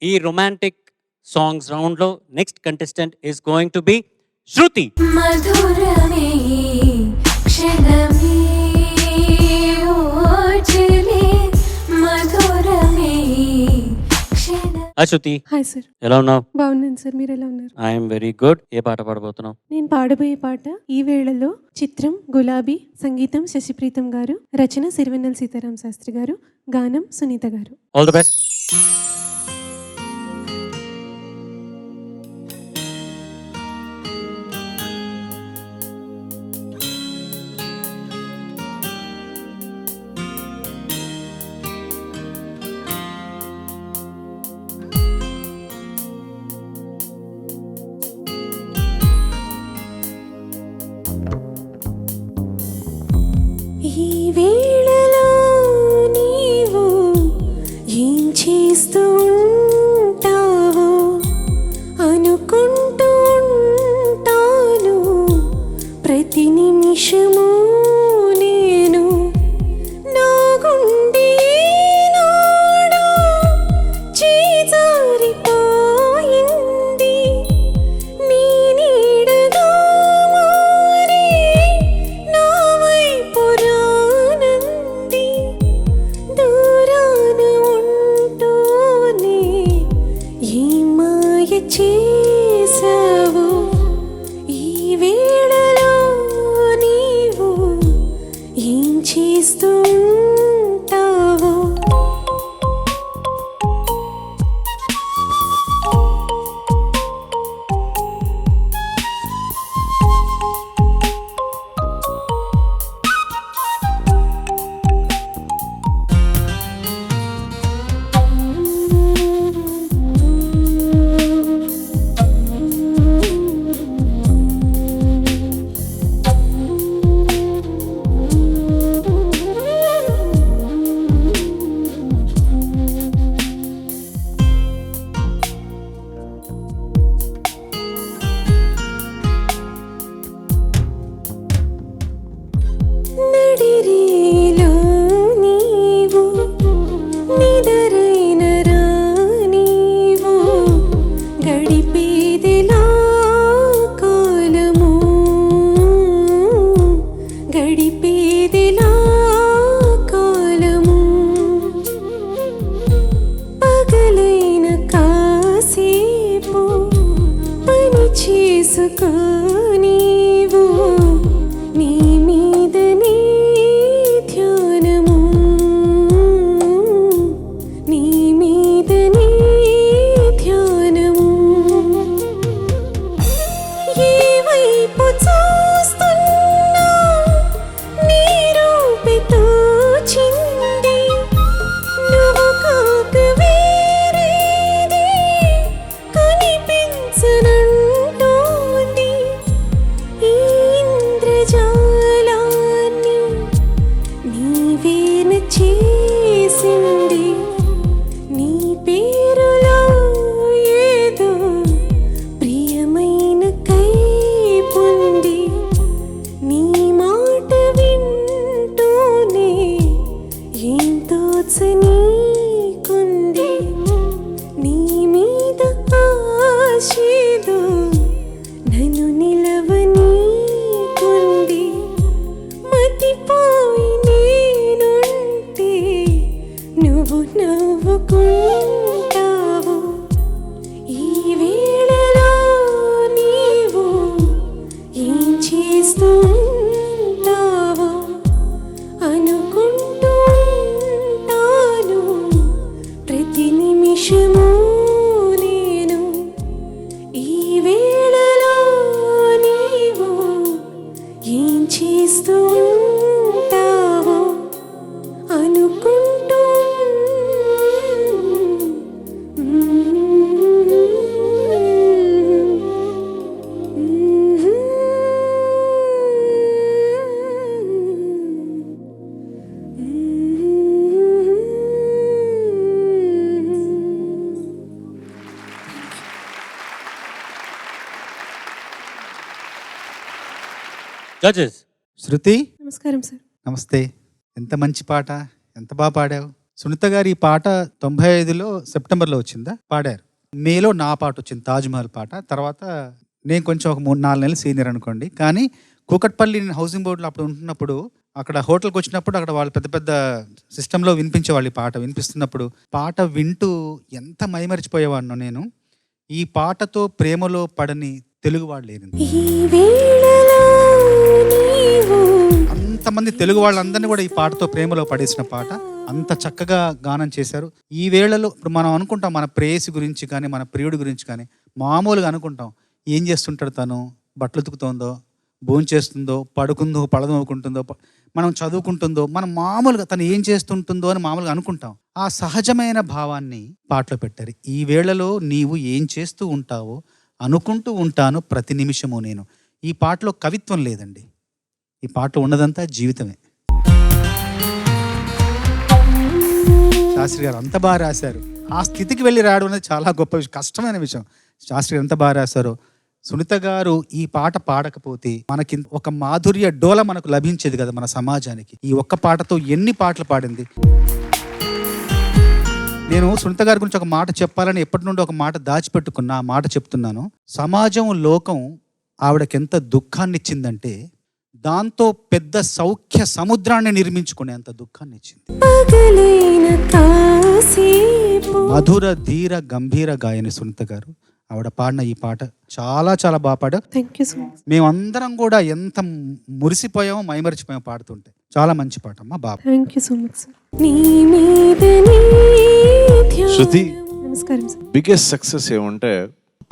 ఈ romantic songs round లో next contestant is going to be Shruti. మధురమే క్షణమే ఓచలే మధురమే క్షణ. హాయ్ శృతి, హాయ్ సార్, ఎలా ఉన్నావు? బాగున్నాను సార్, మీరు ఎలా ఉన్నారు? I'm very good. ఏ పాట పాడబోతున్నావు? నేను పాడబోయే పాట ఈ వేళలో. చిత్రం గులాబీ, సంగీతం శశిప్రీతం గారు, రచన సిరివెన్నెల సీతారాం శాస్త్రి గారు, గానం సునీత గారు. All the best. ఈ వేళలో నీవు ఏం చేస్తూ ఉంటావో అనుకుంటూ ఉంటాను ప్రతి నిమిషము నేను. నా గుండె నాడు చేజారిపోయింది, నీ నీడగా మారి నా వైపు రానంది. దూరాన ఉంటూనే ఈ మాయ చేసావు. ఈ వేళలో నీవు ఏం చేస్తూ ఉంటావో. నడిరేలో నీవు నిదరైన రానీవు గడిపేదెలా కాలము, గడిపేదెలా కాలము. పగలైన కాసేపు పని చేసుకో నీవు, నీ మీదనే ధ్యానము, నీ మీదనే ధ్యానము. ఏ వైపు చూస్తున్నా నీ రూపే తోచింది, నువ్వు కాక వేరేది కనిపించనంటోంది. ఈ ఇంద్రజాలాన్ని నీవేన చేసింది, నీ పేరులో ఏదో ప్రియమైన కైపుంది. నీ మాట వింటూనే ఏం తోచనీకుంది, నీ మీద ఆశేదో నన్ను నిలవనీకుంది. మతిపోయి నేనుంటే నువ్వు నవ్వుకుంటావు. ఈ వేళలో నీవు ఏం చేస్తూ ఉంటావో అనుకుంటూ ఉంటాను ప్రతి నిమిషము నేను. ఈ వేళలో నీవు ఏం చేస్తూ ఉంటావో అనుకుంటూ. జడ్జెస్. శృతి, నమస్కారం సార్. నమస్తే. ఎంత మంచి పాట, ఎంత బాగా పాడావు. సునీత గారు ఈ పాట 95లో సెప్టెంబర్లో వచ్చిందా? పాడారు. మేలో నా పాట వచ్చింది, తాజ్‌మహల్ పాట. తర్వాత నేను కొంచెం ఒక 3-4 నెలలు సీనియర్ అనుకోండి. కానీ కూకట్పల్లి నేను హౌసింగ్ బోర్డ్‌లో అప్పుడు ఉంటున్నప్పుడు అక్కడ హోటల్‌కి వచ్చినప్పుడు అక్కడ వాళ్ళు పెద్ద పెద్ద సిస్టంలో వినిపించేవాళ్ళు. ఈ పాట వినిపిస్తున్నప్పుడు పాట వింటూ ఎంత మైమరిచిపోయేవాడినో నేను. ఈ పాటతో ప్రేమలో పడని తెలుగువాడు లేరు. అంతమంది తెలుగు వాళ్ళందరినీ కూడా ఈ పాటతో ప్రేమలో పడేసిన పాట. అంత చక్కగా గానం చేశారు. ఈ వేళలో ఇప్పుడు మనం అనుకుంటాం మన ప్రేయసి గురించి కానీ, మన ప్రియుడి గురించి కానీ, మామూలుగా అనుకుంటాం. ఏం చేస్తుంటాడు తను? బట్టలు ఉతుకుతోందో, భోంచేస్తుందో, పడుకుందో, పడదోకుంటుందో, మనం చదువుకుంటుందో, మనం మామూలుగా తను ఏం చేస్తుంటుందో అని మామూలుగా అనుకుంటాం. ఆ సహజమైన భావాన్ని పాటలో పెట్టారు. ఈ వేళలో నీవు ఏం చేస్తూ ఉంటావో అనుకుంటూ ఉంటాను ప్రతి నిమిషము నేను. ఈ పాటలో కవిత్వం లేదండి. ఈ పాటలో ఉన్నదంతా జీవితమే. శాస్త్రి గారు అంత బాగా రాశారు. ఆ స్థితికి వెళ్ళి రాయడం అనేది చాలా గొప్ప విషయం, కష్టమైన విషయం. శాస్త్రి గారు ఎంత బాగా రాశారో. సునీత గారు ఈ పాట పాడకపోతే మనకి ఒక మాధుర్య డోల మనకు లభించేది కదా మన సమాజానికి. ఈ ఒక్క పాటతో ఎన్ని పాటలు పాడింది. నేను సునీత గారి గురించి ఒక మాట చెప్పాలని ఎప్పటి నుండి ఒక మాట దాచిపెట్టుకున్నా. ఆ మాట చెప్తున్నాను. సమాజం, లోకం ఆవిడకెంత దుఃఖాన్ని ఇచ్చిందంటే దాంతో పెద్ద సౌఖ్య సముద్రాన్ని నిర్మించుకునేంత దుఃఖాన్ని ఇచ్చింది. మధుర ధీర గంభీర గాయని సునీత గారు. ఆవిడ పాడిన ఈ పాట చాలా చాలా బాగా పాడారు. Thank you so much. మేమందరం కూడా ఎంత మురిసిపోయామో, మైమరిచిపోయామో పాడుతుంటే. చాలా మంచి పాట అమ్మా, బాబా. Thank you so much sir. Shruti, నమస్కారం సార్. బిగ్గెస్ట్ సక్సెస్ ఏమంటే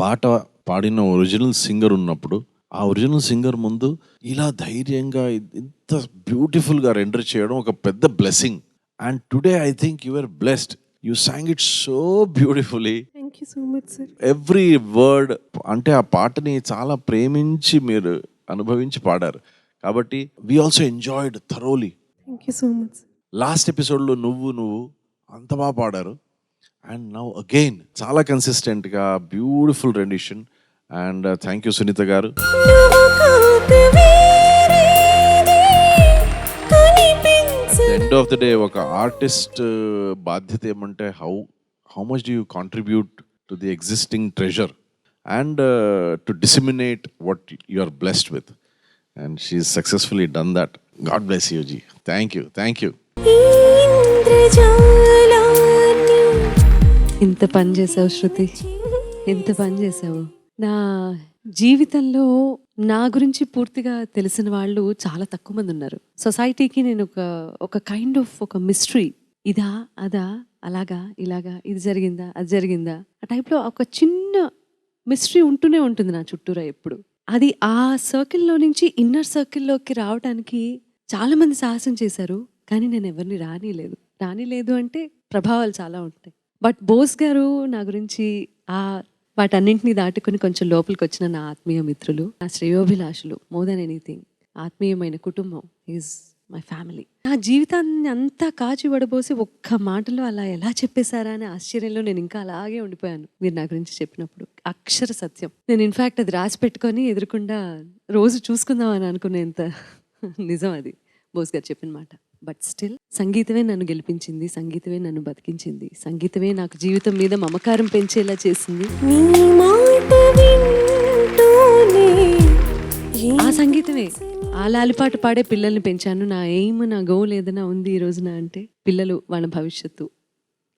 పాట పాడిన ఒరిజినల్ సింగర్ ఉన్నప్పుడు ఆ ఒరిజినల్ సింగర్ ముందు ఇలా ధైర్యంగా ఇంత బ్యూటిఫుల్గా రెండర్ చేయడం ఒక పెద్ద blessing. And today I think you are blessed. You sang it so beautifully. Thank you so much sir. Every word, అంటే ఆ పాటని చాలా ప్రేమించి మీరు అనుభవించి పాడారు కాబట్టి we also enjoyed thoroughly. Thank you so much. Last ఎపిసోడ్లో నువ్వు అంత బాగా పాడారు. అండ్ నౌ అగైన్ చాలా కన్సిస్టెంట్గా beautiful rendition. And thank you Sunitha garu. End of the day ఒక ఆర్టిస్ట్ బాధ్యత ఏమంటే how much do you contribute to the existing treasure and to disseminate what you are blessed with. And she is successfully done that. God bless you ji. Thank you. ఇంత పని చేసావు శృతి, ఎంత పని చేసావు. నా జీవితంలో నా గురించి పూర్తిగా తెలిసిన వాళ్ళు చాలా తక్కువ మంది ఉన్నారు. సొసైటీకి నేను ఒక కైండ్ ఆఫ్ ఒక మిస్టరీ. ఇదా, అదా, అలాగా, ఇలాగా, ఇది జరిగిందా, అది జరిగిందా, ఆ టైప్లో ఒక చిన్న మిస్టరీ ఉంటూనే ఉంటుంది నా చుట్టూరా ఎప్పుడు. అది ఆ సర్కిల్లో నుంచి ఇన్నర్ సర్కిల్లోకి రావడానికి చాలా మంది సాహసం చేశారు. కానీ నేను ఎవరిని రానిలేదు అంటే ప్రభావాలు చాలా ఉంటాయి. బట్ బోస్ గారు నా గురించి వాటన్నింటినీ దాటుకుని కొంచెం లోపలికి వచ్చిన నా ఆత్మీయ మిత్రులు, నా శ్రేయోభిలాషులు, మోర్ దెన్ ఎనీథింగ్ ఆత్మీయమైన కుటుంబం ఈజ్ మై ఫ్యామిలీ. నా జీవితాన్ని అంతా కాచి వడబోసి ఒక్క మాటలో అలా ఎలా చెప్పేశారా అనే ఆశ్చర్యంలో నేను ఇంకా అలాగే ఉండిపోయాను మీరు నా గురించి చెప్పినప్పుడు. అక్షర సత్యం. నేను ఇన్ఫ్యాక్ట్ అది రాసి పెట్టుకొని ఎదురుకుండా రోజు చూసుకుందాం అని అనుకునేంత నిజం అది బోస్ గారు చెప్పిన మాట. బట్ స్టిల్ సంగీతమే నన్ను గెలిపించింది, సంగీతమే నన్ను బతికించింది, సంగీతమే నాకు జీవితం మీద మమకారం పెంచేలా చేసింది. ఆ సంగీతమే, ఆ లాలిపాట పాడే పిల్లల్ని పెంచాను. నా ఎయిమ్, నా గోల్ ఏదైనా ఉంది ఈ రోజున అంటే పిల్లలు వాళ్ళ భవిష్యత్తు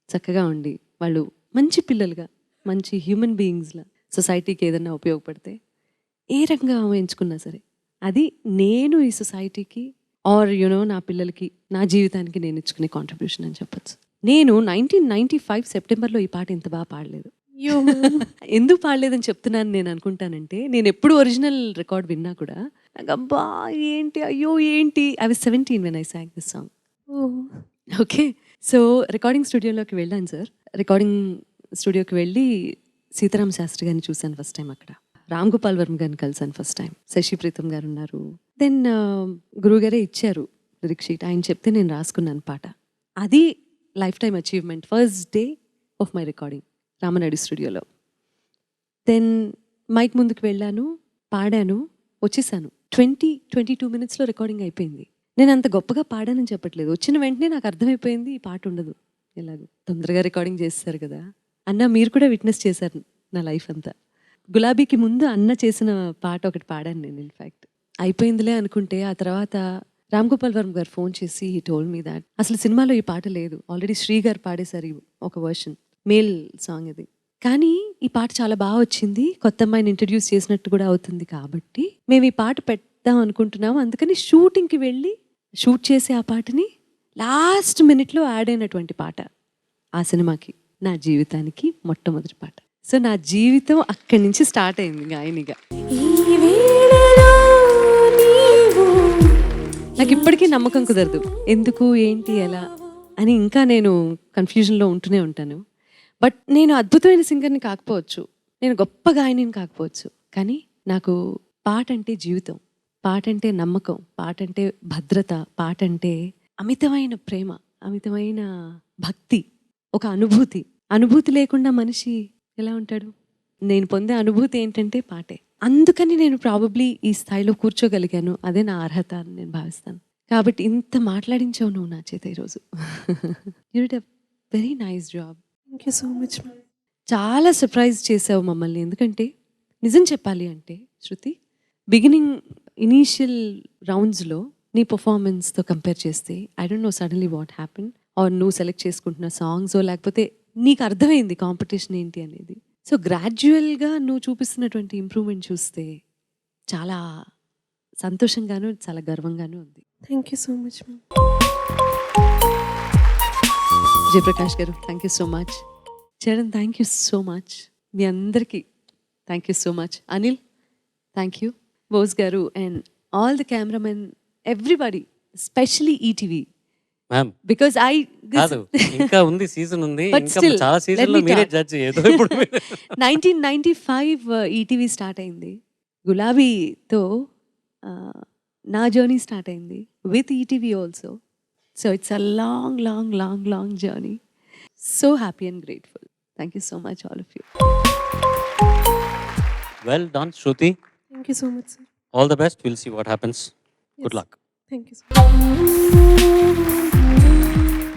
చక్కగా ఉండి వాళ్ళు మంచి పిల్లలుగా, మంచి హ్యూమన్ బీయింగ్స్లా సొసైటీకి ఏదైనా ఉపయోగపడితే ఏ రంగా ఎంచుకున్నా సరే అది నేను ఈ సొసైటీకి ఆర్ నా పిల్లలకి, నా జీవితానికి నేను ఇచ్చుకునే కాంట్రిబ్యూషన్ అని చెప్పొచ్చు. నేను 1995 సెప్టెంబర్లో ఈ పాట ఇంత బాగా పాడలేదు. ఎందుకు పాడలేదని చెప్తున్నాను నేను అనుకుంటానంటే, నేను ఎప్పుడు ఒరిజినల్ రికార్డ్ విన్నా కూడా నాకు అబ్బా ఏంటి, అయ్యో ఏంటి. I was 17 when I sang this song. Okay, so recording స్టూడియోలోకి వెళ్ళాను సార్. రికార్డింగ్ స్టూడియోకి వెళ్ళి సీతారామ శాస్త్రి గారిని చూశాను ఫస్ట్ టైం. అక్కడ రామ్ గోపాల్ వర్మ గారిని కలిసాను ఫస్ట్ టైం. శశి ప్రీతం గారు ఉన్నారు. దెన్ గురువుగారే ఇచ్చారు లిరిక్ షీట్. ఆయన చెప్తే నేను రాసుకున్నాను పాట. అది life time achievement. First day of my recording Ramanaidu స్టూడియోలో. దెన్ మైక్ ముందుకు వెళ్ళాను, పాడాను, వచ్చేసాను. 22 మినిట్స్లో రికార్డింగ్ అయిపోయింది. నేను అంత గొప్పగా పాడానని చెప్పట్లేదు. వచ్చిన వెంటనే నాకు అర్థమైపోయింది ఈ పాట ఉండదు. ఇలాగ తొందరగా రికార్డింగ్ చేస్తారు కదా. అన్న మీరు కూడా విట్నెస్ చేశారు నా లైఫ్ అంతా. గులాబీకి ముందు అన్న చేసిన పాట ఒకటి పాడాను నేను. ఇన్ఫ్యాక్ట్ అయిపోయిందిలే అనుకుంటే ఆ తర్వాత రామ్ గోపాల్ వర్మ గారు ఫోన్ చేసి హీ టోల్డ్ మీ దాట్ అసలు సినిమాలో ఈ పాట లేదు, ఆల్రెడీ శ్రీ గారు పాడేశారు ఒక వర్షన్, మేల్ సాంగ్ ఇది. కానీ ఈ పాట చాలా బాగా వచ్చింది, కొత్త అమ్మాయిని ఇంట్రడ్యూస్ చేసినట్టు కూడా అవుతుంది కాబట్టి మేము ఈ పాట పెడదాం అనుకుంటున్నాము. అందుకని షూటింగ్కి వెళ్ళి షూట్ చేసి ఆ పాటని లాస్ట్ మినిట్లో యాడ్ అయినటువంటి పాట ఆ సినిమాకి, నా జీవితానికి మొట్టమొదటి పాట. సో నా జీవితం అక్కడి నుంచి స్టార్ట్ అయింది గాయనిగా. ఈ వేళలో నీవు నాకు ఇప్పటికీ నమ్మకం కుదరదు, ఎందుకు ఏంటి ఎలా అని. ఇంకా నేను కన్ఫ్యూజన్లో ఉంటూనే ఉంటాను. బట్ నేను అద్భుతమైన సింగర్ని కాకపోవచ్చు, నేను గొప్ప గాయనిని కాకపోవచ్చు, కానీ నాకు పాట అంటే జీవితం, పాట అంటే నమ్మకం, పాట అంటే భద్రత, పాట అంటే అమితమైన ప్రేమ, అమితమైన భక్తి, ఒక అనుభూతి. అనుభూతి లేకుండా మనిషి ఎలా ఉంటాడు? నేను పొందే అనుభూతి ఏంటంటే పాటే. అందుకని నేను ప్రాబబ్లీ ఈ స్థాయిలో కూర్చోగలిగాను, అదే నా అర్హత అని నేను భావిస్తాను. కాబట్టి ఇంత మాట్లాడించావు నువ్వు నా చేత ఈరోజు. You did a very nice job. Thank you so much ma'am. చాలా సర్ప్రైజ్ చేసావు మమ్మల్ని. ఎందుకంటే నిజం చెప్పాలి అంటే శృతి, బిగినింగ్ ఇనీషియల్ రౌండ్స్లో నీ పర్ఫార్మెన్స్తో కంపేర్ చేస్తే I don't know suddenly what happen, or నువ్వు సెలెక్ట్ చేసుకుంటున్న సాంగ్స్ లేకపోతే నీకు అర్థమైంది కాంపిటీషన్ ఏంటి అనేది. సో గ్రాడ్యువల్గా నువ్వు చూపిస్తున్నటువంటి ఇంప్రూవ్మెంట్ చూస్తే చాలా సంతోషంగాను చాలా గర్వంగాను ఉంది. Thank you so much ma'am. Jayaprakash garu thank you so much. Charan thank you so much. మీ అందరికీ thank you so much. Anil thank you. Bose garu and all the cameramen, everybody, especially ETV. Ma'am because కాదు, ఇంకా ఉంది, సీజన్ ఉంది, But ఇంకా still, చాలా let సీజన్లో me మీరే talk. జడ్జ్ ఏదో ఇప్పుడు 1995 ఈటీవీ స్టార్ట్ అయింది. గులాబీతో నా జర్నీ స్టార్ట్ అయింది with ETV also. So it's a long long long long journey. So happy and grateful. Thank you so much all of you. Well done Shruti, thank you so much sir. All the best, will see what happens. Good luck. Thank you so much.